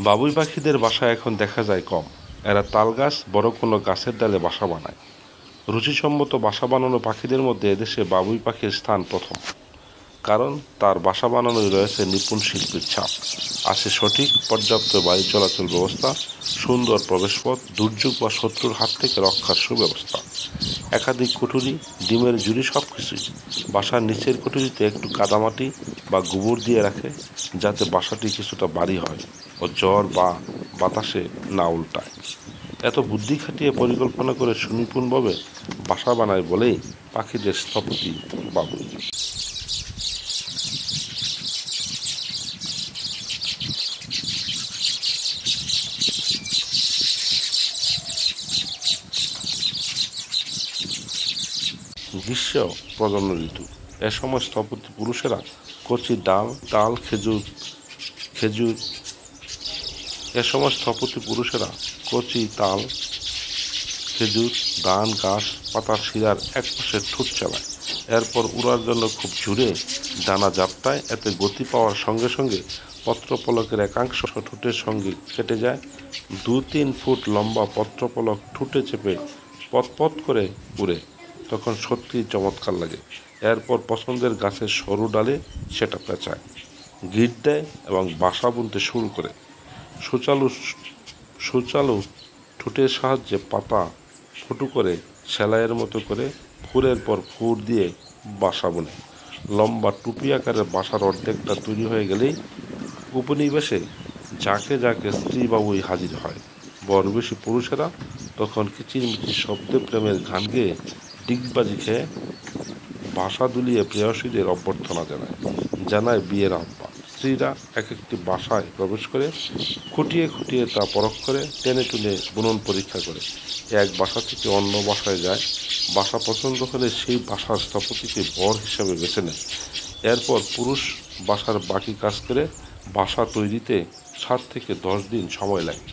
বাবুই পাখিদের বাসা এখন দেখা যায় কম। এরা তালগাছ বড় কোনো গাছের ডালে বাসা বানায়। রুচিসম্মত বাসা বানানো পাখিদের মধ্যে এদেশে বাবুই পাখির স্থান প্রথম। কারণ তার বাসা বানানোয় রয়েছে নিপুণ শিল্পীর ছাপ, আছে সঠিক পর্যাপ্ত বায়ু চলাচল ব্যবস্থা, সুন্দর প্রবেশপথ, দুর্যোগ বা শত্রুর হাত থেকে রক্ষার সুব্যবস্থা, একাধিক কুঠুরি, ডিমের ঝুড়ি, সব কিছুই। বাসার নিচের কুঠুরিতে একটু কাদামাটি বা গোবর দিয়ে রাখে, যাতে বাসাটি কিছুটা ভারী হয় ও ঝড় বা বাতাসে না উল্টায়। এত বুদ্ধি খাটিয়ে পরিকল্পনা করে সুনিপুণভাবে বাসা বানায় বলেই পাখিদের স্থপতি বাবুই। গ্রীষ্ম প্রজনন ঋতু। এ সময় স্থপতি পুরুষেরা কচি ডাল, তাল, খেজুর এ সময় স্থপতি পুরুষেরা কচি তাল, খেজুর, ধান, ঘাস, পাতার শিরার এক পাশে ঠোঁট চালায়। এরপর উড়ার জন্য খুব জোরে ডানা ঝাপটায়। এতে গতি পাওয়ার সঙ্গে সঙ্গে পত্রপলকের একাংশ ঠোঁটের সঙ্গে কেটে যায়। 2-3 ফুট লম্বা পত্রপলক ঠোঁটে চেপে পতপত করে উড়ে। তখন সত্যিই চমৎকার লাগে। এরপর পছন্দের গাছের সরু ডালে সেটা পেঁচায়, গিট দেয় এবং বাসা বুনতে শুরু করে। সুচালু সুচালু ঠোঁটের সাহায্যে পাতা ফুটো করে সেলাইয়ের মতো করে ফুলের পর ফুট দিয়ে বাসা বুনে। লম্বা টুপি আকারের বাসার অর্ধেকটা তৈরি হয়ে গেলেই উপনিবেশে ঝাঁকে ঝাঁকে স্ত্রী বাবুই হাজির হয়। বড়বেশি পুরুষেরা তখন কিচিরমিচির শব্দে প্রেমের গান গেয়ে ডিগবাজি খেয়ে বাসা দুলিয়ে প্রেয়সীদের অভ্যর্থনা জানায় বিয়ের আহ্বান। স্ত্রীরা এক একটি বাসায় প্রবেশ করে খুঁটিয়ে খুঁটিয়ে তা পরখ করে, টেনে টুনে বুনন পরীক্ষা করে। এক বাসা থেকে অন্য বাসায় যায়। বাসা পছন্দ হলে সেই বাসার স্থপতিকে বর হিসাবে বেছে নেয়। এরপর পুরুষ বাসার বাকি কাজ করে। বাসা তৈরিতে 7 থেকে 10 দিন সময় লাগে।